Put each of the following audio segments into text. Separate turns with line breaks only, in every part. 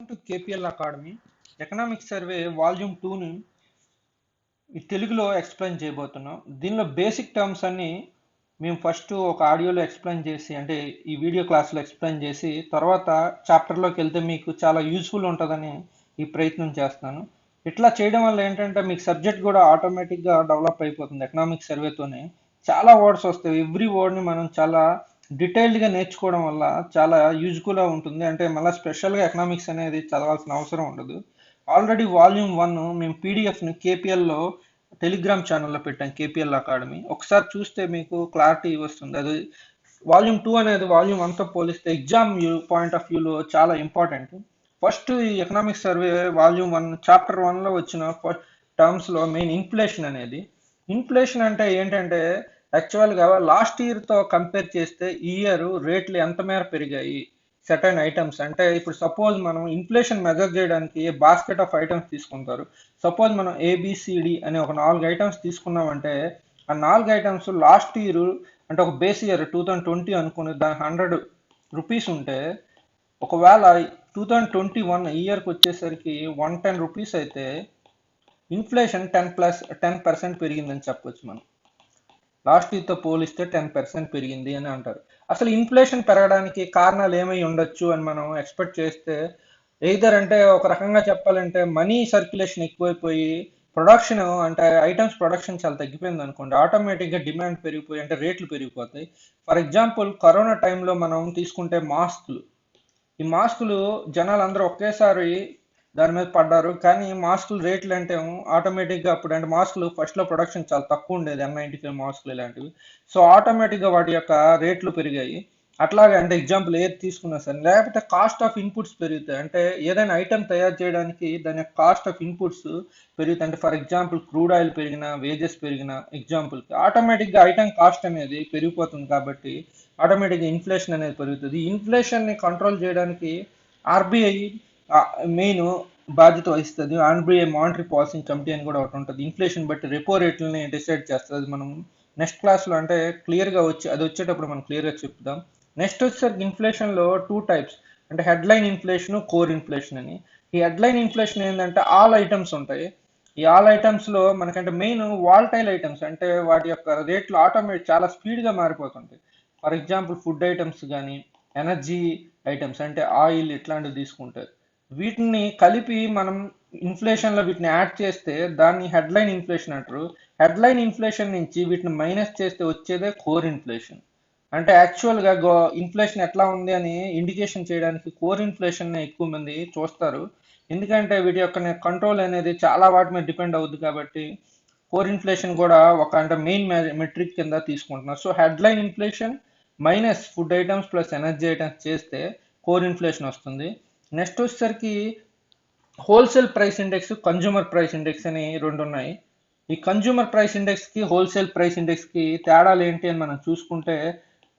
Welcome to KPL academy. Economic survey volume 2ని ఈ తెలుగులో ఎక్స్ప్లెయిన్ చేయబోతున్నాం. దీనిలో బేసిక్ టర్మ్స్ అన్ని మేము ఫస్ట్ ఒక ఆడియోలో ఎక్స్ప్లెయిన్ చేసి, అంటే ఈ వీడియో క్లాస్లో ఎక్స్ప్లెయిన్ చేసి, తర్వాత చాప్టర్లోకి వెళ్తే మీకు చాలా యూస్ఫుల్ ఉంటుందని ఈ ప్రయత్నం చేస్తున్నాను. ఇట్లా చేయడం వల్ల ఏంటంటే మీకు సబ్జెక్ట్ కూడా ఆటోమేటిక్గా డెవలప్ అయిపోతుంది. ఎకనామిక్ సర్వేతోనే చాలా వర్డ్స్ వస్తాయి. ఎవ్రీ వర్డ్ని మనం చాలా డీటెయిల్డ్గా నేర్చుకోవడం వల్ల చాలా యూజ్ఫుల్గా ఉంటుంది. అంటే మళ్ళీ స్పెషల్గా ఎకనామిక్స్ అనేది చదవాల్సిన అవసరం ఉండదు. ఆల్రెడీ వాల్యూమ్ 1 మేము పీడిఎఫ్ని కేపీఎల్లో టెలిగ్రామ్ ఛానల్లో పెట్టాం, కేపీఎల్ అకాడమీ. ఒకసారి చూస్తే మీకు క్లారిటీ వస్తుంది. అది వాల్యూమ్ 2 అనేది వాల్యూమ్ 1తో పోలిస్తే ఎగ్జామ్ పాయింట్ ఆఫ్ వ్యూలో చాలా ఇంపార్టెంట్. ఫస్ట్ ఈ ఎకనామిక్ సర్వే వాల్యూమ్ 1 చాప్టర్ 1లో వచ్చిన టర్మ్స్లో మెయిన్ ఇన్ఫ్లేషన్ అనేది. ఇన్ఫ్లేషన్ అంటే ఏంటంటే యాక్చువల్గా లాస్ట్ ఇయర్తో కంపేర్ చేస్తే ఈ ఇయర్ రేట్లు ఎంత మేర పెరిగాయి సర్టైన్ ఐటమ్స్. అంటే ఇప్పుడు సపోజ్ మనం ఇన్ఫ్లేషన్ మెజర్ చేయడానికి బాస్కెట్ ఆఫ్ ఐటమ్స్ తీసుకుంటారు. సపోజ్ మనం ఏబిసిడి అనే ఒక 4 ఐటమ్స్ తీసుకున్నామంటే ఆ 4 ఐటమ్స్ లాస్ట్ ఇయర్ అంటే ఒక బేస్ ఇయర్ 2020 అనుకుని దాని 100 రూపీస్ ఉంటే, ఒకవేళ 2021 ఇయర్కి వచ్చేసరికి 110 రూపీస్ అయితే ఇన్ఫ్లేషన్ 10% పెరిగిందని చెప్పొచ్చు. మనం లాస్ట్ ఇయర్తో పోలిస్తే 10% పెరిగింది అని అంటారు. అసలు ఇన్ఫ్లేషన్ పెరగడానికి కారణాలు ఏమై ఉండొచ్చు అని మనం ఎక్స్పెక్ట్ చేస్తే, ఎయిదర్ అంటే ఒక రకంగా చెప్పాలంటే మనీ సర్క్యులేషన్ ఎక్కువైపోయి ప్రొడక్షన్, అంటే ఐటమ్స్ ప్రొడక్షన్ చాలా తగ్గిపోయింది అనుకోండి, ఆటోమేటిక్గా డిమాండ్ పెరిగిపోయి అంటే రేట్లు పెరిగిపోతాయి. ఫర్ ఎగ్జాంపుల్ కరోనా టైంలో మనం తీసుకుంటే ఈ మాస్కులు జనాలు అందరూ ఒకేసారి దాని మీద పడ్డారు. కానీ మాస్కులు రేట్లు అంటే ఆటోమేటిక్గా అప్పుడు అంటే మాస్కులు ఫస్ట్లో ప్రొడక్షన్ చాలా తక్కువ ఉండేది, N95 మాస్కులు ఇలాంటివి. సో ఆటోమేటిక్గా వాటి యొక్క రేట్లు పెరిగాయి. అట్లాగే అంటే ఎగ్జాంపుల్ ఏది తీసుకున్నా సరే, లేకపోతే కాస్ట్ ఆఫ్ ఇన్పుట్స్ పెరుగుతాయి. అంటే ఏదైనా ఐటమ్ తయారు చేయడానికి దాని యొక్క కాస్ట్ ఆఫ్ ఇన్పుట్స్ పెరుగుతాయి. అంటే ఫర్ ఎగ్జాంపుల్ క్రూడ్ ఆయిల్ పెరిగినా, వేజెస్ పెరిగినా ఎగ్జాంపుల్కి ఆటోమేటిక్గా ఐటమ్ కాస్ట్ అనేది పెరిగిపోతుంది. కాబట్టి ఆటోమేటిక్గా ఇన్ఫ్లేషన్ అనేది పెరుగుతుంది. ఈ ఇన్ఫ్లేషన్ని కంట్రోల్ చేయడానికి ఆర్బీఐ మెయిన్ బాధ్యత వహిస్తుంది. ఆర్బీఐ మానిటరీ పాలసీ కమిటీ అని కూడా ఒకటి ఉంటుంది. ఇన్ఫ్లేషన్ బట్టి రెపో రేట్లని డిసైడ్ చేస్తుంది. అది మనం నెక్స్ట్ క్లాస్లో అంటే క్లియర్గా అది వచ్చేటప్పుడు మనం క్లియర్గా చెప్తాం. నెక్స్ట్ వచ్చేసరికి ఇన్ఫ్లేషన్లో 2 టైప్స్, అంటే హెడ్లైన్ ఇన్ఫ్లేషన్, కోర్ ఇన్ఫ్లేషన్ అని. ఈ హెడ్లైన్ ఇన్ఫ్లేషన్ ఏంటంటే ఆల్ ఐటమ్స్ ఉంటాయి. ఈ ఆల్ ఐటమ్స్లో మనకంటే మెయిన్ వాల్టైల్ ఐటమ్స్, అంటే వాటి యొక్క రేట్లు ఆటోమేటిక్ చాలా స్పీడ్గా మారిపోతుంటాయి. ఫర్ ఎగ్జాంపుల్ ఫుడ్ ఐటమ్స్ కానీ, ఎనర్జీ ఐటమ్స్ అంటే ఆయిల్ ఇట్లాంటివి తీసుకుంటారు. వీటిని కలిపి మనం ఇన్ఫ్లేషన్లో వీటిని యాడ్ చేస్తే దాన్ని హెడ్లైన్ ఇన్ఫ్లేషన్ అంటారు. హెడ్లైన్ ఇన్ఫ్లేషన్ నుంచి వీటిని మైనస్ చేస్తే వచ్చేదే కోర్ ఇన్ఫ్లేషన్. అంటే యాక్చువల్గా ఇన్ఫ్లేషన్ ఎట్లా ఉంది అని ఇండికేషన్ చేయడానికి కోర్ ఇన్ఫ్లేషన్ ఎక్కువ మంది చూస్తారు. ఎందుకంటే వీటి యొక్క కంట్రోల్ అనేది చాలా వాటి మీద డిపెండ్ అవుతుంది. కాబట్టి కోర్ ఇన్ఫ్లేషన్ కూడా ఒక అంటే మెయిన్ మెట్రిక్ కింద తీసుకుంటున్నారు. So headline inflation minus food items plus energy items చేస్తే కోర్ ఇన్ఫ్లేషన్ వస్తుంది. నెక్స్ట్ వచ్చేసరికి wholesale price index, consumer price index అని 2 ఉన్నాయి. ఈ కన్జ్యూమర్ ప్రైస్ ఇండెక్స్కి, హోల్సేల్ ప్రైస్ ఇండెక్స్కి తేడాలు ఏంటి అని మనం చూసుకుంటే,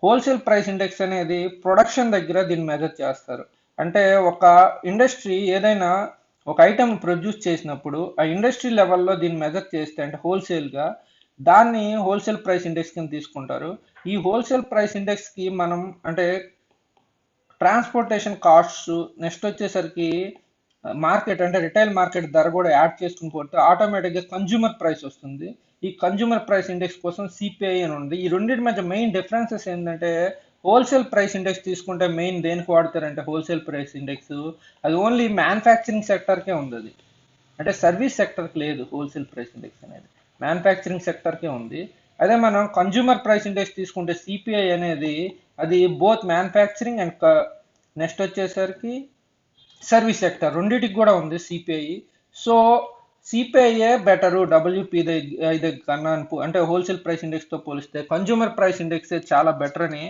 హోల్సేల్ ప్రైస్ ఇండెక్స్ అనేది ప్రొడక్షన్ దగ్గర దీన్ని మెజర్ చేస్తారు. అంటే ఒక ఇండస్ట్రీ ఏదైనా ఒక ఐటమ్ ప్రొడ్యూస్ చేసినప్పుడు ఆ ఇండస్ట్రీ లెవెల్లో దీన్ని మెజర్ చేస్తే, అంటే హోల్సేల్గా, దాన్ని హోల్సేల్ ప్రైస్ ఇండెక్స్ కింద తీసుకుంటారు. ఈ హోల్సేల్ ప్రైస్ ఇండెక్స్కి మనం అంటే ట్రాన్స్పోర్టేషన్ కాస్ట్స్, నెక్స్ట్ వచ్చేసరికి మార్కెట్ అంటే రిటైల్ మార్కెట్ ధర కూడా యాడ్ చేసుకుని పోతే ఆటోమేటిక్గా కన్జ్యూమర్ ప్రైస్ వస్తుంది. ఈ కన్జ్యూమర్ ప్రైస్ ఇండెక్స్ కోసం సిపిఐ అని ఉంది. ఈ రెండింటి మధ్య మెయిన్ డిఫరెన్సెస్ ఏంటంటే, హోల్సేల్ ప్రైస్ ఇండెక్స్ తీసుకుంటే మెయిన్ దేనికి వాడతారంటే హోల్సేల్ ప్రైస్ ఇండెక్స్ అది ఓన్లీ మ్యానుఫ్యాక్చరింగ్ సెక్టర్కే ఉంది. అది అంటే సర్వీస్ సెక్టర్కి లేదు. హోల్సేల్ ప్రైస్ ఇండెక్స్ అనేది మ్యానుఫ్యాక్చరింగ్ సెక్టర్కే ఉంది. అదే మనం కన్జ్యూమర్ ప్రైస్ ఇండెక్స్ తీసుకుంటే సిపిఐ అనేది అది బోత్ మ్యానుఫ్యాక్చరింగ్ అండ్ నెక్స్ట్ వచ్చేసరికి సర్వీస్ సెక్టర్ రెండింటికి కూడా ఉంది సిపిఐ. సో సిపిఐఏ బెటరు డబ్ల్యూపీ కన్నా అంటే హోల్సేల్ ప్రైస్ ఇండెక్స్తో పోలిస్తే కన్జ్యూమర్ ప్రైస్ ఇండెక్స్ చాలా బెటర్ అని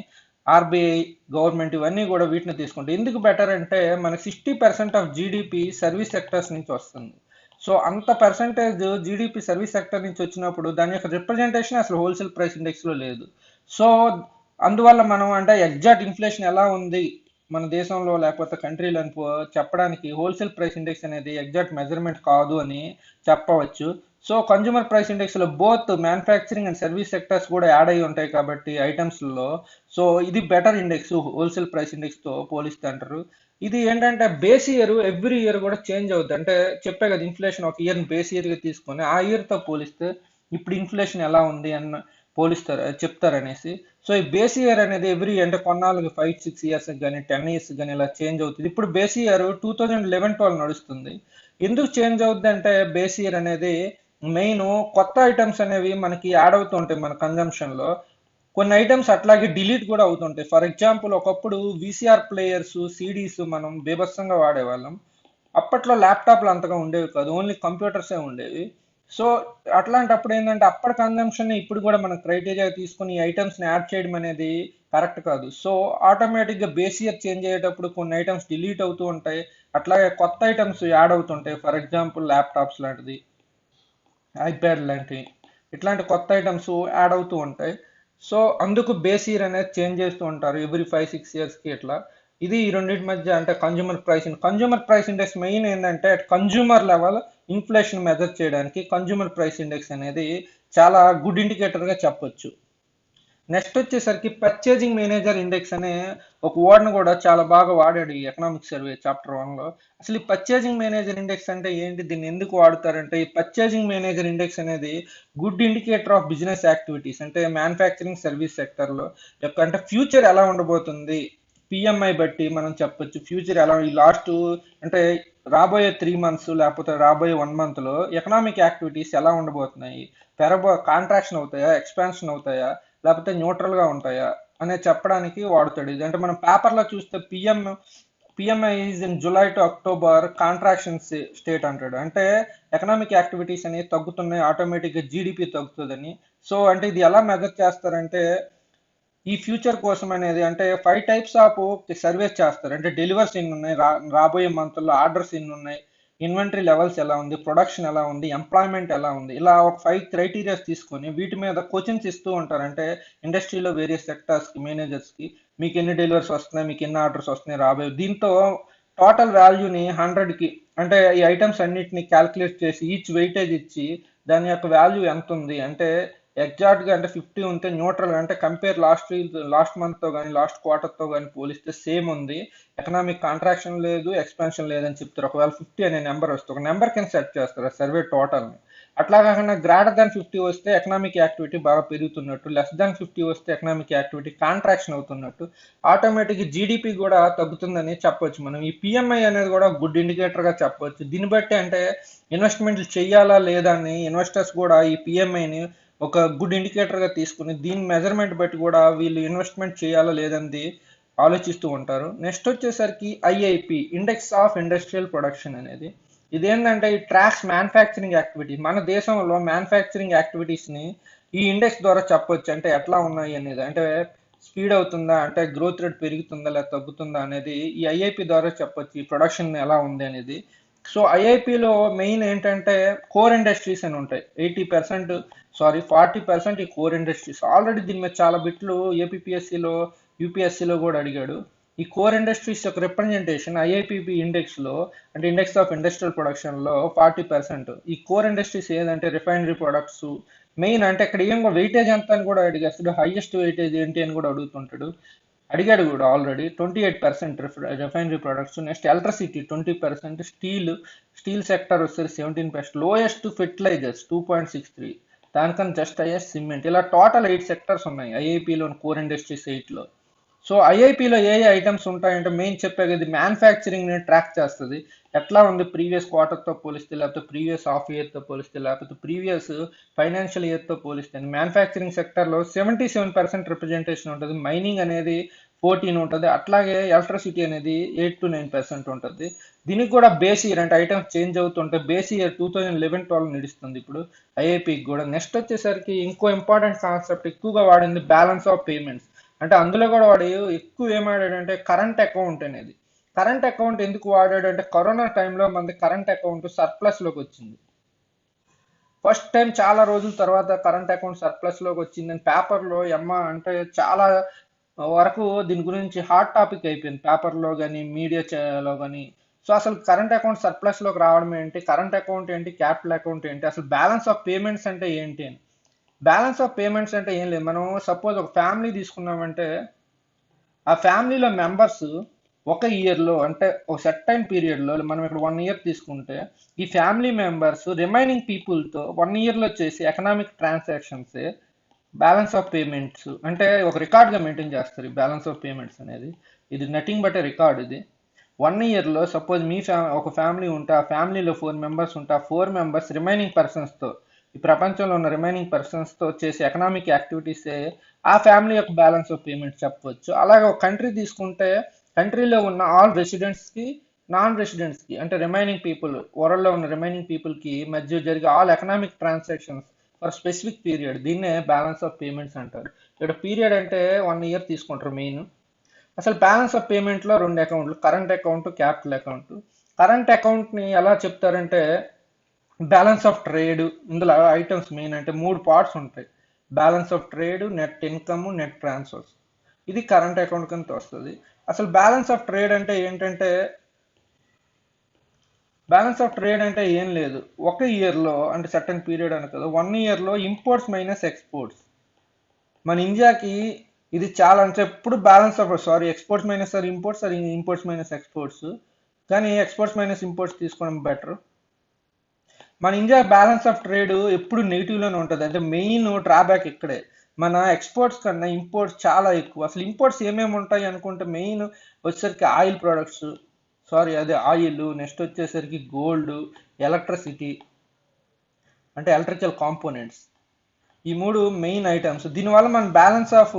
ఆర్బీఐ, గవర్నమెంట్ ఇవన్నీ కూడా వీటిని తీసుకుంటాయి. ఎందుకు బెటర్ అంటే మనకి 60% ఆఫ్ జీడిపి సర్వీస్ సెక్టర్స్ నుంచి వస్తుంది. సో అంత పర్సంటేజ్ జీడిపి సర్వీస్ సెక్టర్ నుంచి వచ్చినప్పుడు దాని యొక్క రిప్రజెంటేషన్ అసలు హోల్సేల్ ప్రైస్ ఇండెక్స్లో లేదు. సో అందువల్ల మనం అంటే ఎగ్జాక్ట్ ఇన్ఫ్లేషన్ ఎలా ఉంది మన దేశంలో లేకపోతే కంట్రీలో అని చెప్పడానికి హోల్సేల్ ప్రైస్ ఇండెక్స్ అనేది ఎగ్జాక్ట్ మెజర్మెంట్ కాదు అని చెప్పవచ్చు. సో కన్జ్యూమర్ ప్రైస్ ఇండెక్స్ లో both manufacturing and service sectors కూడా యాడ్ అయి ఉంటాయి కాబట్టి ఐటమ్స్ లో. సో ఇది better index wholesale price index తో పోలిస్తే అంటారు. ఇది ఏంటంటే బేస్ ఇయర్ ఎవ్రీ ఇయర్ కూడా చేంజ్ అవుతుంది. అంటే చెప్పే కదా, ఇన్ఫ్లేషన్ ఒక ఇయర్ బేస్ ఇయర్ గా తీసుకొని ఆ ఇయర్ తో పోలిస్తే ఇప్పుడు ఇన్ఫ్లేషన్ ఎలా ఉంది అన్న పోలిస్తారు చెప్తారనేసి. సో ఈ బేస్ ఇయర్ అనేది ఎవ్రీ అంటే కొన్నాళ్ళకి 5-6 ఇయర్స్ కానీ 10 ఇయర్స్ కానీ ఇలా చేంజ్ అవుతుంది. ఇప్పుడు బేస్ ఇయర్ 2011-12 నడుస్తుంది. ఎందుకు చేంజ్ అవుతుంది అంటే బేస్ ఇయర్ అనేది మెయిన్ కొత్త ఐటమ్స్ అనేవి మనకి యాడ్ అవుతూ ఉంటాయి మన కన్జంప్షన్ లో. కొన్ని ఐటమ్స్ అట్లాగే డిలీట్ కూడా అవుతుంటాయి. ఫర్ ఎగ్జాంపుల్ ఒకప్పుడు విసిఆర్ ప్లేయర్స్ సిడీస్ మనం బీభత్సంగా వాడేవాళ్ళం. అప్పట్లో ల్యాప్టాప్లు అంతగా ఉండేవి కాదు, ఓన్లీ కంప్యూటర్సే ఉండేవి. సో అట్లాంటప్పుడు ఏంటంటే అప్పటి కన్జంప్షన్ ఇప్పుడు కూడా మనం క్రైటీరియా తీసుకుని ఈ ఐటమ్స్ని యాడ్ చేయడం అనేది కరెక్ట్ కాదు. సో ఆటోమేటిక్గా బేస్ ఇయర్ చేంజ్ అయ్యేటప్పుడు కొన్ని ఐటమ్స్ డిలీట్ అవుతూ ఉంటాయి, అట్లాగే కొత్త ఐటమ్స్ యాడ్ అవుతుంటాయి. ఫర్ ఎగ్జాంపుల్ ల్యాప్టాప్స్ లాంటిది, ఐప్యాడ్ లాంటివి, ఇట్లాంటి కొత్త ఐటమ్స్ యాడ్ అవుతూ ఉంటాయి. సో అందుకు బేస్ ఇయర్ అనేది చేంజ్ చేస్తూ ఉంటారు ఎవ్రీ 5-6 ఇయర్స్కి ఇట్లా. ఇది ఈ రెండింటి మధ్య అంటే కన్జ్యూమర్ ప్రైస్ ఇండెక్స్ మెయిన్ ఏంటంటే కన్జ్యూమర్ లెవెల్ ఇన్ఫ్లేషన్ మెజర్ చేయడానికి కన్జ్యూమర్ ప్రైస్ ఇండెక్స్ అనేది చాలా గుడ్ ఇండికేటర్గా చెప్పొచ్చు. నెక్స్ట్ వచ్చేసరికి పర్చేజింగ్ మేనేజర్ ఇండెక్స్ అనే ఒక వర్డ్ను కూడా చాలా బాగా వాడాడు ఈ ఎకనామిక్ సర్వే చాప్టర్ 1లో. అసలు ఈ పర్చేజింగ్ మేనేజర్ ఇండెక్స్ అంటే ఏంటి, దీన్ని ఎందుకు వాడతారంటే ఈ పర్చేజింగ్ మేనేజర్ ఇండెక్స్ అనేది good indicator of business activities, అంటే మ్యానుఫ్యాక్చరింగ్ సర్వీస్ సెక్టర్లో యొక్క అంటే ఫ్యూచర్ ఎలా ఉండబోతుంది పిఎంఐ బట్టి మనం చెప్పొచ్చు. ఫ్యూచర్ ఎలా ఈ లాస్ట్ అంటే రాబోయే 3 మంత్స్ లేకపోతే రాబోయే 1 మంత్లో ఎకనామిక్ యాక్టివిటీస్ ఎలా ఉండబోతున్నాయి, కాంట్రాక్షన్ అవుతాయా, ఎక్స్పాన్షన్ అవుతాయా, లేకపోతే న్యూట్రల్ గా ఉంటాయా అనేది చెప్పడానికి వాడుతాడు ఇది. అంటే మనం పేపర్లో చూస్తే PMI is in July to October contraction state అంటాడు. అంటే ఎకనామిక్ యాక్టివిటీస్ అనేవి తగ్గుతున్నాయి, ఆటోమేటిక్గా జీడిపి తగ్గుతుందని. సో అంటే ఇది ఎలా మెజర్ చేస్తారంటే ఈ ఫ్యూచర్ కోసం అనేది అంటే 5 టైప్స్ ఆఫ్ సర్వేస్ చేస్తారు. అంటే డెలివర్స్ ఎన్ని ఉన్నాయి, రాబోయే మంత్లో ఆర్డర్స్ ఎన్ని ఉన్నాయి, ఇన్వెంటరీ లెవెల్స్ ఎలా ఉంది, ప్రొడక్షన్ ఎలా ఉంది, ఎంప్లాయ్మెంట్ ఎలా ఉంది, ఇలా ఒక 5 క్రైటీరియాస్ తీసుకొని వీటి మీద క్వశ్చన్స్ ఇస్తూ ఉంటారు. అంటే ఇండస్ట్రీలో వేరియస్ సెక్టార్స్కి మేనేజర్స్కి మీకు ఎన్ని డెలివర్స్ వస్తున్నాయి, మీకు ఎన్ని ఆర్డర్స్ వస్తున్నాయి రాబోయే. దీంతో టోటల్ వాల్యూని 100కి అంటే ఈ ఐటమ్స్ అన్నిటిని క్యాల్కులేట్ చేసి ఈచ్ వెయిటేజ్ ఇచ్చి దాని యొక్క వాల్యూ ఎంత ఉంది అంటే ఎగ్జాక్ట్ గా అంటే 50 ఉంటే న్యూట్రల్, అంటే కంపేర్ లాస్ట్ మంత్ తో కానీ లాస్ట్ క్వార్టర్ తో కానీ పోలిస్తే సేమ్ ఉంది, ఎకనామిక్ కాంట్రాక్షన్ లేదు, ఎక్స్పాన్షన్ లేదని చెప్తారు. ఒకవేళ 50 అనే నెంబర్ వస్తే ఒక నెంబర్ కింద సెట్ చేస్తారు సర్వే టోటల్ ని. అట్లా కాకుండా గ్రేటర్ దాన్ 50 వస్తే ఎకనామిక్ యాక్టివిటీ బాగా పెరుగుతున్నట్టు, లెస్ దాన్ 50 వస్తే ఎకనామిక్ యాక్టివిటీ కాంట్రాక్షన్ అవుతున్నట్టు, ఆటోమేటిక్ జీడిపి కూడా తగ్గుతుందని చెప్పొచ్చు. మనం ఈ పిఎంఐ అనేది కూడా గుడ్ ఇండికేటర్ గా చెప్పొచ్చు. దీన్ని బట్టి అంటే ఇన్వెస్ట్మెంట్లు చేయాలా లేదా అని ఇన్వెస్టర్స్ కూడా ఈ పిఎంఐని ఒక గుడ్ ఇండికేటర్ గా తీసుకుని దీని మెజర్మెంట్ బట్టి కూడా వీళ్ళు ఇన్వెస్ట్మెంట్ చేయాలా లేదని ఆలోచిస్తూ ఉంటారు. నెక్స్ట్ వచ్చేసరికి IIP index of industrial production అనేది ఇదేంటంటే ఈ ట్రాక్స్ మ్యానుఫ్యాక్చరింగ్ యాక్టివిటీ. మన దేశంలో మ్యానుఫ్యాక్చరింగ్ యాక్టివిటీస్ ని ఈ ఇండెక్స్ ద్వారా చెప్పొచ్చు. అంటే ఎట్లా ఉన్నాయి అనేది, అంటే స్పీడ్ అవుతుందా, అంటే గ్రోత్ రేట్ పెరుగుతుందా లేదా తగ్గుతుందా అనేది ఈ ఐఐపి ద్వారా చెప్పొచ్చు. ఈ ప్రొడక్షన్ ఎలా ఉంది అనేది. సో ఐఐపిలో మెయిన్ ఏంటంటే కోర్ ఇండస్ట్రీస్ అని ఉంటాయి. 40% ఈ కోర్ ఇండస్ట్రీస్. ఆల్రెడీ దీని మీద చాలా బిట్లు ఏపీఎస్సిలో యూపీఎస్సిలో కూడా అడిగాడు. ఈ కోర్ ఇండస్ట్రీస్ యొక్క రిప్రజెంటేషన్ ఐఐపిబి ఇండెక్స్ లో అంటే ఇండెక్స్ ఆఫ్ ఇండస్ట్రియల్ ప్రొడక్షన్ లో 40%. ఈ కోర్ ఇండస్ట్రీస్ ఏదంటే రిఫైనరీ ప్రొడక్ట్స్ మెయిన్, అంటే ఇక్కడ ఏం వెయిటేజ్ ఎంత అని కూడా అడిగేస్తాడు, హైయెస్ట్ వెయిటేజ్ ఏంటి అని కూడా అడుగుతుంటాడు. అడిగాడు కూడా already 28% refinery products. Next electricity 20%, steel sector వచ్చేసి 17%, లోయెస్ట్ ఫెర్టిలైజర్స్ 2.63, దానికన్నా జస్ట్ హైయెస్ట్ సిమెంట్. ఇలా టోటల్ 8 సెక్టర్స్ ఉన్నాయి ఐఐపిలో కోర్ ఇండస్ట్రీస్ 8లో. సో ఐఐపిలో ఏ ఏ ఐటమ్స్ ఉంటాయంటే మెయిన్ చెప్పే కదా, మ్యానుఫ్యాక్చరింగ్ ని ట్రాక్ చేస్తుంది. ఎట్లా ఉంది ప్రీవియస్ క్వార్టర్ తో పోలిస్తే, లేకపోతే ప్రీవియస్ హాఫ్ ఇయర్ తో పోలిస్తే, లేకపోతే ప్రీవియస్ ఫైనాన్షియల్ ఇయర్ తో పోలిస్తే. మ్యానుఫ్యాక్చరింగ్ సెక్టర్ లో 77% రిప్రజెంటేషన్ ఉంటుంది, మైనింగ్ అనేది 14 ఉంటుంది, అట్లాగే ఎలక్ట్రిసిటీ అనేది 8-9% ఉంటుంది. దీనికి కూడా బేస్ ఇయర్ అంటే ఐటమ్స్ చేంజ్ అవుతుంటే బేస్ ఇయర్ 2011-12 నడుస్తుంది ఇప్పుడు ఐఐపికి కూడా. నెక్స్ట్ వచ్చేసరికి ఇంకో ఇంపార్టెంట్ కాన్సెప్ట్ ఎక్కువగా వాడింది బ్యాలెన్స్ ఆఫ్ పేమెంట్స్. అంటే అందులో కూడా వాడు ఎక్కువ ఏం వాడాడంటే కరెంట్ అకౌంట్ అనేది. కరెంట్ అకౌంట్ ఎందుకు వాడాడు అంటే కరోనా టైంలో మనది కరెంట్ అకౌంట్ సర్ప్లస్ లోకి వచ్చింది. ఫస్ట్ టైం చాలా రోజుల తర్వాత కరెంట్ అకౌంట్ సర్ప్లస్ లోకి వచ్చిందని పేపర్లో అంటే చాలా వరకు దీని గురించి హాట్ టాపిక్ అయిపోయింది పేపర్లో కానీ మీడియాలో కానీ. సో అసలు కరెంట్ అకౌంట్ సర్ప్లస్లోకి రావడం ఏంటి, కరెంట్ అకౌంట్ ఏంటి, క్యాపిటల్ అకౌంట్ ఏంటి, అసలు బ్యాలెన్స్ ఆఫ్ పేమెంట్స్ అంటే ఏంటి అని. బ్యాలెన్స్ ఆఫ్ పేమెంట్స్ అంటే ఏం లేదు, మనం సపోజ్ ఒక ఫ్యామిలీ తీసుకున్నామంటే ఆ ఫ్యామిలీలో మెంబర్స్ ఒక ఇయర్లో అంటే ఒక సర్టైన్ పీరియడ్లో మనం ఇక్కడ 1 ఇయర్ తీసుకుంటే ఈ ఫ్యామిలీ మెంబర్స్ రిమైనింగ్ పీపుల్తో 1 ఇయర్లో చేసి economic transactions balance of payments అంటే ఒక రికార్డ్గా మెయింటైన్ చేస్తారు. ఈ బ్యాలెన్స్ ఆఫ్ పేమెంట్స్ అనేది ఇది నథింగ్ బట్ ఏ రికార్డ్. ఇది 1 ఇయర్లో సపోజ్ మీ ఒక ఫ్యామిలీ ఉంటే ఆ ఫ్యామిలీలో 4 మెంబర్స్ ఉంటే ఆ 4 మెంబర్స్ రిమైనింగ్ పర్సన్స్తో ఈ ప్రపంచంలో ఉన్న రిమైనింగ్ పర్సన్స్తో చేసే ఎకనామిక్ యాక్టివిటీసే ఆ ఫ్యామిలీ యొక్క బ్యాలెన్స్ ఆఫ్ పేమెంట్ చెప్పవచ్చు. అలాగే ఒక కంట్రీ తీసుకుంటే కంట్రీలో ఉన్న ఆల్ రెసిడెంట్స్కి నాన్ రెసిడెంట్స్కి అంటే రిమైనింగ్ పీపుల్ వరల్డ్లో ఉన్న రిమైనింగ్ పీపుల్కి మధ్య జరిగే all economic transactions for specific period దీన్నే బ్యాలెన్స్ ఆఫ్ పేమెంట్స్ అంటారు. ఇక్కడ పీరియడ్ అంటే 1 ఇయర్ తీసుకుంటారు మెయిన్. అసలు బ్యాలెన్స్ ఆఫ్ పేమెంట్లో 2 అకౌంట్లు, current account, capital account. Current అకౌంట్ని ఎలా చెప్తారంటే బ్యాలెన్స్ ఆఫ్ ట్రేడ్, ఇందులో ఐటమ్స్ మెయిన్ అంటే 3 పార్ట్స్ ఉంటాయి. Balance of trade, net income, net transfers. ఇది కరెంట్ అకౌంట్ కింద వస్తుంది. అసలు బ్యాలెన్స్ ఆఫ్ ట్రేడ్ అంటే ఏంటంటే బ్యాలెన్స్ ఆఫ్ ట్రేడ్ అంటే ఏం లేదు, ఒక ఇయర్లో అంటే సర్టన్ పీరియడ్ అని కదా 1 ఇయర్లో ఇంపోర్ట్స్ మైనస్ ఎక్స్పోర్ట్స్. మన ఇండియాకి ఇది చాలా అంటే ఎప్పుడు balance of exports minus imports imports minus exports, కానీ ఎక్స్పోర్ట్స్ మైనస్ ఇంపోర్ట్స్ తీసుకోవడం బెటర్. మన ఇండియా బ్యాలెన్స్ ఆఫ్ ట్రేడ్ ఎప్పుడు నెగిటివ్లోనే ఉంటుంది. అంటే మెయిన్ డ్రాబ్యాక్ ఇక్కడే, మన ఎక్స్పోర్ట్స్ కన్నా ఇంపోర్ట్స్ చాలా ఎక్కువ. అసలు ఇంపోర్ట్స్ ఏమేమి ఉంటాయి అనుకుంటే మెయిన్ వచ్చేసరికి ఆయిల్ ప్రొడక్ట్స్, అదే ఆయిల్, నెక్స్ట్ వచ్చేసరికి గోల్డ్, ఎలక్ట్రిసిటీ అంటే ఎలక్ట్రికల్ కాంపోనెంట్స్. ఈ 3 మెయిన్ ఐటమ్స్. దీనివల్ల మన బ్యాలెన్స్ ఆఫ్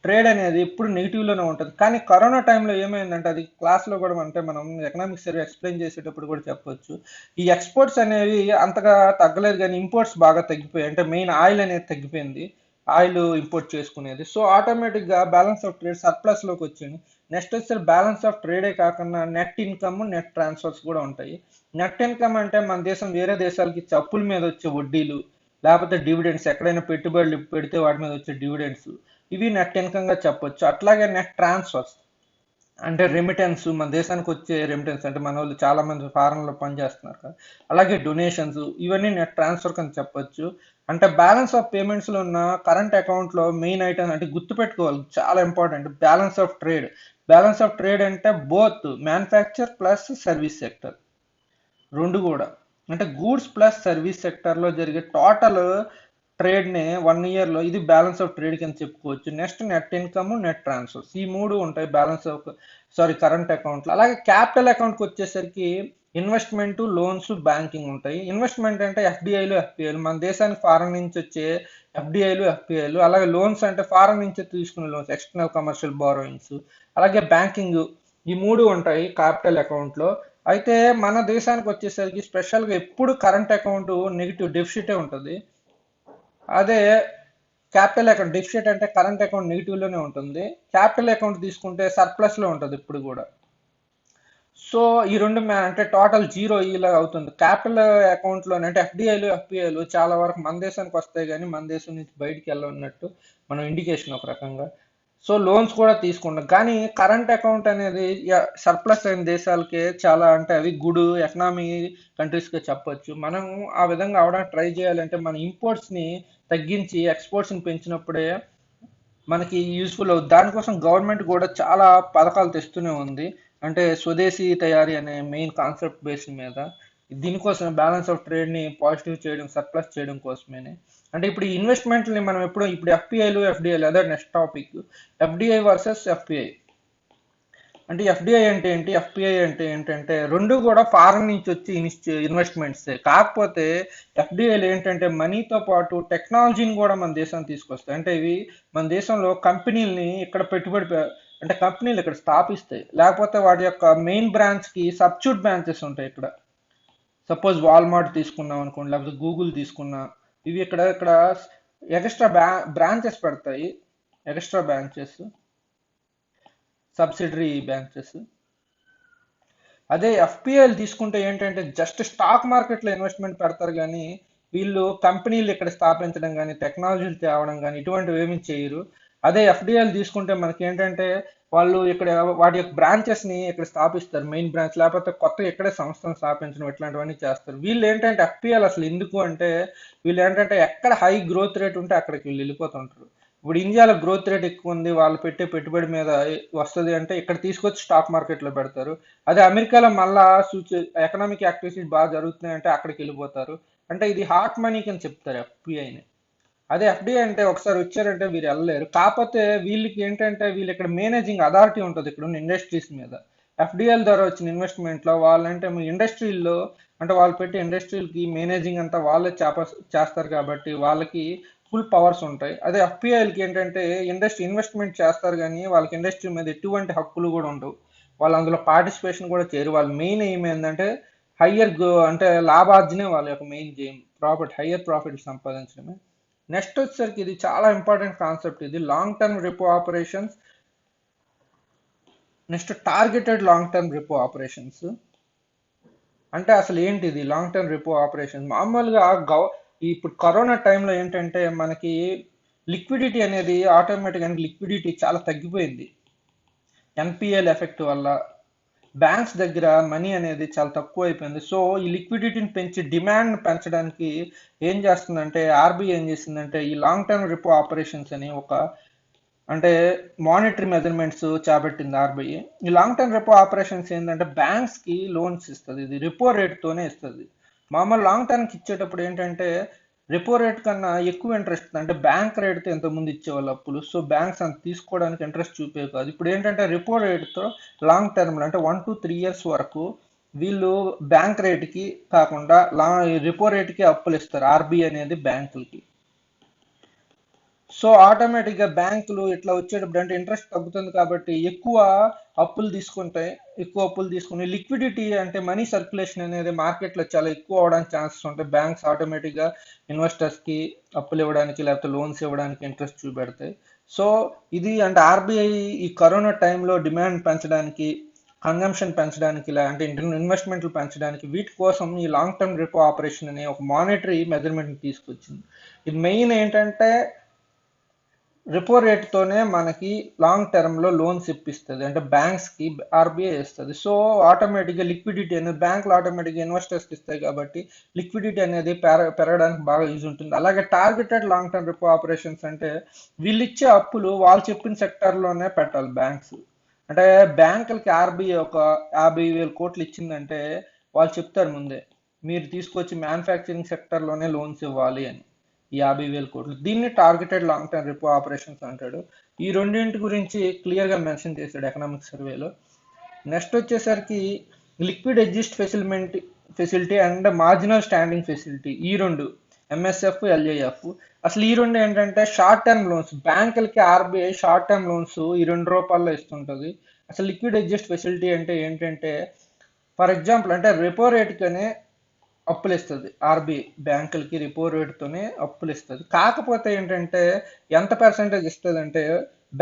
ట్రేడ్ అనేది ఎప్పుడు నెగిటివ్లోనే ఉంటుంది. కానీ కరోనా టైంలో ఏమైందంటే అది క్లాస్లో కూడా అంటే మనం ఎకనామిక్ సర్వే ఎక్స్ప్లెయిన్ చేసేటప్పుడు కూడా చెప్పొచ్చు, ఈ ఎక్స్పోర్ట్స్ అనేవి అంతగా తగ్గలేదు కానీ ఇంపోర్ట్స్ బాగా తగ్గిపోయాయి. అంటే మెయిన్ ఆయిల్ అనేది తగ్గిపోయింది, ఆయిల్ ఇంపోర్ట్ చేసుకునేది. సో ఆటోమేటిక్గా బ్యాలెన్స్ ఆఫ్ ట్రేడ్ సర్ప్లస్లోకి వచ్చింది. నెక్స్ట్ వచ్చి బ్యాలెన్స్ ఆఫ్ ట్రేడే కాకుండా నెట్ ఇన్కమ్, నెట్ ట్రాన్స్ఫర్స్ కూడా ఉంటాయి. నెట్ ఇన్కమ్ అంటే మన దేశం వేరే దేశాలకి ఇచ్చే అప్పుల మీద వచ్చే వడ్డీలు, లేకపోతే డివిడెండ్స్, ఎక్కడైనా పెట్టుబడులు పెడితే వాటి మీద వచ్చే డివిడెండ్స్, ఇవి నెట్ ఇన్కమ్ గా చెప్పొచ్చు. అట్లాగే నెట్ ట్రాన్స్ఫర్స్ అంటే రెమిటెన్స్, మన దేశానికి వచ్చే రెమిటెన్స్ అంటే మన వాళ్ళు చాలా మంది ఫారెన్ లో పనిచేస్తున్నారు కదా, అలాగే డొనేషన్స్, ఇవన్నీ నెట్ ట్రాన్స్ఫర్ అని చెప్పొచ్చు. అంటే బ్యాలెన్స్ ఆఫ్ పేమెంట్స్ లో ఉన్న కరెంట్ అకౌంట్ లో మెయిన్ ఐటమ్ అంటే గుర్తుపెట్టుకోవాలి చాలా important, balance of trade. Balance of trade అంటే both manufacture plus service sector, రెండు కూడా. అంటే గూడ్స్ ప్లస్ సర్వీస్ సెక్టర్లో జరిగే టోటల్ ట్రేడ్ని 1 ఇయర్లో ఇది బ్యాలెన్స్ ఆఫ్ ట్రేడ్ కింద చెప్పుకోవచ్చు. Next net income, net transfers, ఈ 3 ఉంటాయి బ్యాలెన్స్ ఆఫ్ కరెంట్ అకౌంట్లో. అలాగే క్యాపిటల్ అకౌంట్కి వచ్చేసరికి ఇన్వెస్ట్మెంట్, లోన్స్, బ్యాంకింగ్ ఉంటాయి. ఇన్వెస్ట్మెంట్ అంటే ఎఫ్డిఐలు, ఎఫ్పిఐలు, మన దేశానికి ఫారెన్ నుంచి వచ్చే ఎఫ్డిఐలు, ఎఫ్పిఐలు. అలాగే లోన్స్ అంటే ఫారెన్ నుంచి తీసుకునే లోన్స్, ఎక్స్టర్నల్ కమర్షియల్ బారోయింగ్స్. అలాగే బ్యాంకింగ్, ఈ 3 ఉంటాయి క్యాపిటల్ అకౌంట్లో. అయితే మన దేశానికి వచ్చేసరికి స్పెషల్గా ఎప్పుడు కరెంట్ అకౌంట్ నెగిటివ్ డెఫిసిటే ఉంటుంది. అదే క్యాపిటల్ అకౌంట్ డెఫిసిట్ అంటే కరెంట్ అకౌంట్ నెగిటివ్లోనే ఉంటుంది. క్యాపిటల్ అకౌంట్ తీసుకుంటే సర్ప్లస్లో ఉంటుంది ఇప్పుడు కూడా. సో ఈ రెండు అంటే టోటల్ జీరో ఇలా అవుతుంది. క్యాపిటల్ అకౌంట్లో అంటే ఎఫ్డిఐలు, ఎఫ్పిఐలు చాలా వరకు మన దేశానికి వస్తాయి కానీ మన దేశం నుంచి బయటికి వెళ్ళన్నట్టు మనం ఇండికేషన్ ఒక రకంగా. సో లోన్స్ కూడా తీసుకుంటాం, కానీ కరెంట్ అకౌంట్ అనేది సర్ప్లస్ అయిన దేశాలకే చాలా అంటే అవి గుడ్ ఎకనామీ కంట్రీస్గా చెప్పొచ్చు. మనం ఆ విధంగా అవడానికి ట్రై చేయాలంటే మన ఇంపోర్ట్స్ని తగ్గించి ఎక్స్పోర్ట్స్ని పెంచినప్పుడే మనకి యూస్ఫుల్ అవుతుంది. దానికోసం గవర్నమెంట్ కూడా చాలా పథకాలు తెస్తూనే ఉంది. అంటే స్వదేశీ తయారీ అనే మెయిన్ కాన్సెప్ట్ బేస్ మీద దీనికోసం బ్యాలెన్స్ ఆఫ్ ట్రేడ్ని పాజిటివ్ చేయడం, సర్ప్లస్ చేయడం కోసమేనే. అంటే ఇప్పుడు ఈ ఇన్వెస్ట్మెంట్ని మనం ఇప్పుడు ఎఫ్పిఐలు, ఎఫ్డిఐలు అదే next topic, FDI versus FPI. అంటే ఎఫ్డిఐ అంటే ఏంటి, ఎఫ్పిఐ అంటే ఏంటంటే రెండు కూడా ఫారెన్ నుంచి వచ్చి ఇన్వెస్ట్మెంట్స్. కాకపోతే ఎఫ్డిఐలు ఏంటంటే మనీతో పాటు టెక్నాలజీని కూడా మన దేశానికి తీసుకొస్తాయి. అంటే ఇవి మన దేశంలో కంపెనీలని ఇక్కడ అంటే కంపెనీలు ఇక్కడ స్థాపిస్తాయి, లేకపోతే వాటి యొక్క మెయిన్ బ్రాంచ్కి సబ్స్టిట్యూట్ బ్రాంచెస్ ఉంటాయి ఇక్కడ. సపోజ్ వాల్మార్ట్ తీసుకున్నాం అనుకోండి, లేకపోతే గూగుల్ తీసుకున్నా, ఇవి ఇక్కడ ఎక్స్ట్రా బ్రాంచెస్ పెడతాయి, ఎక్స్ట్రా బ్రాంచెస్, సబ్సిడరీ బ్రాంచెస్. అదే ఎఫ్పిఐలు తీసుకుంటే ఏంటంటే జస్ట్ స్టాక్ మార్కెట్లో ఇన్వెస్ట్మెంట్ పెడతారు కానీ వీళ్ళు కంపెనీలు ఇక్కడ స్థాపించడం కానీ టెక్నాలజీలు తేవడం కానీ ఇటువంటివి ఏమీ చేయరు. అదే ఎఫ్డిఐలు తీసుకుంటే మనకి ఏంటంటే వాళ్ళు ఇక్కడ వాటి యొక్క బ్రాంచెస్ని ఇక్కడ స్థాపిస్తారు, మెయిన్ బ్రాంచ్, లేకపోతే కొత్త ఇక్కడే సంస్థను స్థాపించడం ఇట్లాంటివన్నీ చేస్తారు. వీళ్ళు ఏంటంటే ఎఫ్పిఎల్ అసలు ఎందుకు అంటే వీళ్ళు ఏంటంటే ఎక్కడ హై గ్రోత్ రేట్ ఉంటే అక్కడికి వీళ్ళు వెళ్ళిపోతుంటారు. ఇప్పుడు ఇండియాలో గ్రోత్ రేట్ ఎక్కువ ఉంది, వాళ్ళు పెట్టే పెట్టుబడి మీద వస్తుంది అంటే ఇక్కడ తీసుకొచ్చి స్టాక్ మార్కెట్లో పెడతారు. అదే అమెరికాలో మళ్ళా ఎకనామిక్ యాక్టివిటీస్ బాగా జరుగుతున్నాయి అంటే అక్కడికి వెళ్ళిపోతారు. అంటే ఇది హాట్ మనీకి అని చెప్తారు ఎఫ్పిఐని. అదే ఎఫ్డిఐ అంటే ఒకసారి వచ్చారంటే వీరు వెళ్ళలేరు. కాకపోతే వీళ్ళకి ఏంటంటే వీళ్ళు ఇక్కడ మేనేజింగ్ అథారిటీ ఉంటుంది ఇక్కడ ఉన్న ఇండస్ట్రీస్ మీద. ఎఫ్డిఐల ద్వారా వచ్చిన ఇన్వెస్ట్మెంట్లో వాళ్ళంటే మీ ఇండస్ట్రీల్లో అంటే వాళ్ళు పెట్టే ఇండస్ట్రీలకి మేనేజింగ్ అంతా వాళ్ళే చేస్తారు కాబట్టి వాళ్ళకి ఫుల్ పవర్స్ ఉంటాయి. అదే ఎఫ్పిఐలకి ఏంటంటే ఇన్వెస్ట్మెంట్ చేస్తారు కానీ వాళ్ళకి ఇండస్ట్రీ మీద ఎటువంటి హక్కులు కూడా ఉండవు. వాళ్ళు అందులో పార్టిసిపేషన్ కూడా చేయరు. వాళ్ళ మెయిన్ ఎయిమ్ ఏంటంటే అంటే లాభార్జనే వాళ్ళ యొక్క మెయిన్ గేమ్, హయ్యర్ ప్రాఫిట్ సంపాదించడమే. నెక్స్ట్ వచ్చేసరికి ఇది చాలా ఇంపార్టెంట్ కాన్సెప్ట్, ఇది long term repo operations. Next targeted long term repo operations అంటే అసలు ఏంటిది లాంగ్ టర్మ్ రెపో ఆపరేషన్స్? మామూలుగా ఇప్పుడు కరోనా టైంలో ఏంటంటే మనకి లిక్విడిటీ అనేది ఆటోమేటిక్గా లిక్విడిటీ చాలా తగ్గిపోయింది ఎన్పిఎల్ ఎఫెక్ట్ వల్ల. బ్యాంక్స్ దగ్గర మనీ అనేది చాలా తక్కువ అయిపోయింది. సో ఈ లిక్విడిటీని పెంచి డిమాండ్ పెంచడానికి ఏం చేస్తుందంటే ఆర్బీఐ ఏం చేసిందంటే ఈ లాంగ్ టర్మ్ రిపో ఆపరేషన్స్ అని అంటే మానిటరీ మెజర్మెంట్స్ చేపట్టింది ఆర్బీఐ. ఈ లాంగ్ టర్మ్ రిపో ఆపరేషన్స్ ఏంటంటే బ్యాంక్స్కి లోన్స్ ఇస్తుంది, ఇది రిపో రేట్తోనే ఇస్తుంది. మామూలు లాంగ్ టర్మ్కి ఇచ్చేటప్పుడు ఏంటంటే రెపో రేట్ కన్నా ఎక్కువ ఇంట్రెస్ట్, అంటే బ్యాంక్ రేట్తో ఇంతకుముందు ఇచ్చేవాళ్ళు అప్పులు, సో బ్యాంక్స్ అంత తీసుకోవడానికి ఇంట్రెస్ట్ చూపే కాదు. ఇప్పుడు ఏంటంటే రెపో రేట్తో లాంగ్ టర్మ్లో అంటే 1 to 3 years వరకు వీళ్ళు బ్యాంక్ రేట్కి కాకుండా రెపో రేట్కి అప్పులు ఇస్తారు ఆర్బీఐ అనేది బ్యాంకులకి. సో ఆటోమేటిక్గా బ్యాంకులు ఇట్లా వచ్చేటప్పుడు అంటే ఇంట్రెస్ట్ తగ్గుతుంది కాబట్టి ఎక్కువ అప్పులు తీసుకుని లిక్విడిటీ అంటే మనీ సర్క్యులేషన్ అనేది మార్కెట్లో చాలా ఎక్కువ అవడానికి ఛాన్సెస్ ఉంటాయి. బ్యాంక్స్ ఆటోమేటిక్గా ఇన్వెస్టర్స్కి అప్పులు ఇవ్వడానికి లేకపోతే లోన్స్ ఇవ్వడానికి ఇంట్రెస్ట్ చూపెడతాయి. సో ఇది అంటే ఆర్బీఐ ఈ కరోనా టైంలో డిమాండ్ పెంచడానికి, కన్జంప్షన్ పెంచడానికి, అంటే ఇన్వెస్ట్మెంట్లు పెంచడానికి వీటి కోసం ఈ లాంగ్ టర్మ్ రెపో ఆపరేషన్ అనే ఒక మానిటరీ మెజర్మెంట్ తీసుకొచ్చింది. ఇది మెయిన్ ఏంటంటే రెపో రేట్తోనే మనకి లాంగ్ టర్మ్లో లోన్స్ ఇప్పిస్తుంది, అంటే బ్యాంక్స్కి ఆర్బీఐ ఇస్తుంది. సో ఆటోమేటిక్గా లిక్విడిటీ అనేది బ్యాంకులు ఆటోమేటిక్గా ఇన్వెస్టర్స్కి ఇస్తాయి కాబట్టి లిక్విడిటీ అనేది పెరగడానికి బాగా యూజ్ ఉంటుంది. అలాగే targeted long term repo operations అంటే వీళ్ళు ఇచ్చే అప్పులు వాళ్ళు చెప్పిన సెక్టర్లోనే పెట్టాలి బ్యాంక్స్. అంటే బ్యాంకులకి ఆర్బీఐ ఒక 50,000 కోట్లు ఇచ్చిందంటే వాళ్ళు చెప్తారు ముందే మీరు తీసుకొచ్చి మ్యానుఫ్యాక్చరింగ్ సెక్టర్లోనే లోన్స్ ఇవ్వాలి అని, ఈ 50,000 కోట్లు. దీన్ని targeted long term repo operations అంటాడు. ఈ రెండింటి గురించి క్లియర్గా మెన్షన్ చేశాడు ఎకనామిక్ సర్వేలో. నెక్స్ట్ వచ్చేసరికి liquid adjust facility and marginal standing facility, ఈ రెండు ఎంఎస్ఎఫ్ ఎల్ఏఎఫ్. అసలు ఈ రెండు ఏంటంటే షార్ట్ టర్మ్ లోన్స్, బ్యాంకులకి ఆర్బీఐ షార్ట్ టర్మ్ లోన్స్ ఈ ₹2 ఇస్తుంటుంది. అసలు లిక్విడ్ అడ్జస్ట్ ఫెసిలిటీ అంటే ఏంటంటే ఫర్ ఎగ్జాంపుల్ అంటే రెపో రేట్గానే అప్పులు ఇస్తుంది ఆర్బీఐ బ్యాంకులకి, రెపో రేట్తోనే అప్పులు ఇస్తుంది. కాకపోతే ఏంటంటే ఎంత పర్సెంటేజ్ ఇస్తుంది అంటే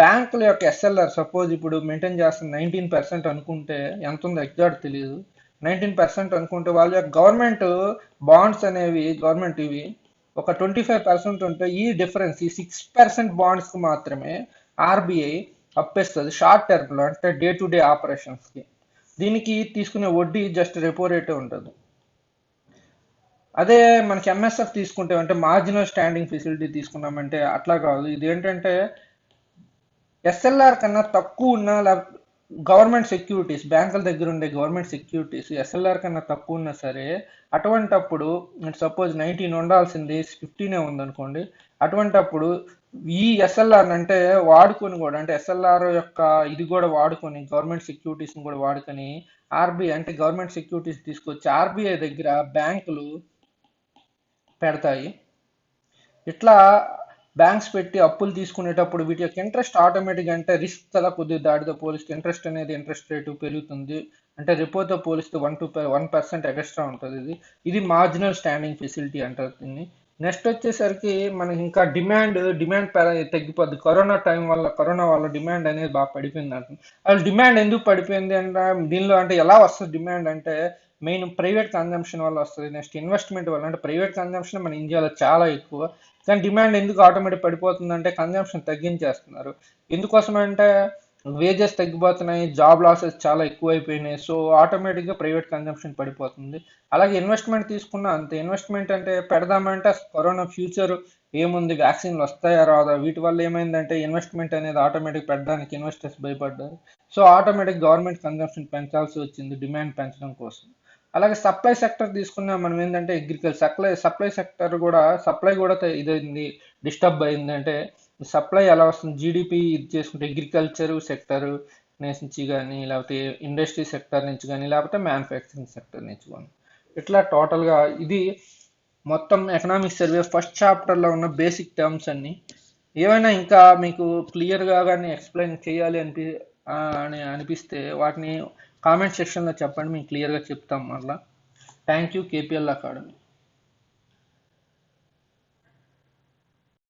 బ్యాంకుల యొక్క ఎస్ఎల్ఆర్ సపోజ్ ఇప్పుడు మెయింటైన్ చేస్తుంది 19% అనుకుంటే, ఎంత ఉందో ఎగ్జాక్ట్ తెలియదు, 19% అనుకుంటే వాళ్ళ యొక్క గవర్నమెంట్ బాండ్స్ అనేవి ఇవి ఒక 25% ఉంటే ఈ డిఫరెన్స్ ఈ 6% బాండ్స్కి మాత్రమే ఆర్బీఐ అప్పిస్తుంది షార్ట్ టర్మ్లో, అంటే డే టు డే ఆపరేషన్స్కి. దీనికి తీసుకునే వడ్డీ జస్ట్ రెపో రేటే ఉంటుంది. అదే మనకి ఎంఎస్ఎఫ్ తీసుకుంటే అంటే మార్జినల్ స్టాండింగ్ ఫెసిలిటీ తీసుకున్నామంటే అట్లా కాదు. ఇది ఏంటంటే ఎస్ఎల్ఆర్ కన్నా తక్కువ ఉన్న గవర్నమెంట్ సెక్యూరిటీస్, బ్యాంకుల దగ్గర ఉండే గవర్నమెంట్ సెక్యూరిటీస్ ఎస్ఎల్ఆర్ కన్నా తక్కువ ఉన్నా సరే అటువంటప్పుడు సపోజ్ 19 ఉండాల్సింది 15 ఉందనుకోండి, అటువంటప్పుడు ఈ ఎస్ఎల్ఆర్ అంటే వాడుకొని కూడా, అంటే ఎస్ఎల్ఆర్ యొక్క ఇది కూడా వాడుకొని గవర్నమెంట్ సెక్యూరిటీస్ని కూడా వాడుకొని ఆర్బీఐ అంటే గవర్నమెంట్ సెక్యూరిటీస్ తీసుకొచ్చి ఆర్బీఐ దగ్గర బ్యాంకులు పెడతాయి. ఇట్లా బ్యాంక్స్ పెట్టి అప్పులు తీసుకునేటప్పుడు వీటి యొక్క ఇంట్రెస్ట్ ఆటోమేటిక్గా అంటే రిస్క్ కదా కొద్దిగా దాటితో పోలిస్తే ఇంట్రెస్ట్ రేటు పెరుగుతుంది. అంటే రెపోతో పోలిస్తే 1% ఎక్స్ట్రా ఉంటుంది. ఇది మార్జినల్ స్టాండింగ్ ఫెసిలిటీ అంటారు దీన్ని. నెక్స్ట్ వచ్చేసరికి మనకి ఇంకా డిమాండ్ తగ్గిపోద్ది. కరోనా వల్ల డిమాండ్ అనేది బాగా పడిపోయింది అంటుంది. అసలు డిమాండ్ ఎందుకు పడిపోయింది అంటే దీనిలో అంటే ఎలా వస్తుంది డిమాండ్ అంటే మెయిన్ ప్రైవేట్ కన్జంప్షన్ వల్ల వస్తుంది. నెక్స్ట్ ఇన్వెస్ట్మెంట్ వల్ల, అంటే ప్రైవేట్ కన్జంప్షన్ మన ఇండియాలో చాలా ఎక్కువ, కానీ డిమాండ్ ఎందుకు ఆటోమేటిక్ పడిపోతుందంటే కన్జంప్షన్ తగ్గించేస్తున్నారు. ఎందుకోసమంటే వేజెస్ తగ్గిపోతున్నాయి, జాబ్ లాసెస్ చాలా ఎక్కువైపోయినాయి. సో ఆటోమేటిక్గా ప్రైవేట్ కన్జంప్షన్ పడిపోతుంది. అలాగే ఇన్వెస్ట్మెంట్ తీసుకున్నా అంతే. ఇన్వెస్ట్మెంట్ అంటే పెడదామంటే కరోనా ఫ్యూచర్ ఏముంది, వ్యాక్సిన్లు వస్తాయా రాదా, వీటి వల్ల ఏమైందంటే ఇన్వెస్ట్మెంట్ అనేది ఆటోమేటిక్ పెట్టడానికి ఇన్వెస్టర్స్ భయపడ్డారు. సో ఆటోమేటిక్ గవర్నమెంట్ కన్జంప్షన్ పెంచాల్సి వచ్చింది డిమాండ్ పెంచడం కోసం. అలాగే సప్లై సెక్టర్ తీసుకున్నా మనం ఏంటంటే అగ్రికల్చర్ సప్లై సెక్టర్ కూడా ఇదైంది, డిస్టర్బ్ అయింది. అంటే సప్లై ఎలా వస్తుంది, జీడిపి ఇది చేసుకుంటే అగ్రికల్చర్ సెక్టర్ నుంచి కానీ, లేకపోతే ఇండస్ట్రీ సెక్టర్ నుంచి కానీ, లేకపోతే మ్యానుఫ్యాక్చరింగ్ సెక్టర్ నుంచి కానీ, ఇట్లా టోటల్గా ఇది మొత్తం ఎకనామిక్ సర్వే ఫస్ట్ చాప్టర్లో ఉన్న బేసిక్ టర్మ్స్ అన్ని. ఏమైనా ఇంకా మీకు క్లియర్గా కానీ ఎక్స్ప్లెయిన్ చేయాలి అని అనిపిస్తే వాటిని కామెంట్ సెక్షన్లో చెప్పండి, మేము క్లియర్గా చెప్తాం మళ్ళీ. Thank you, KPL academy.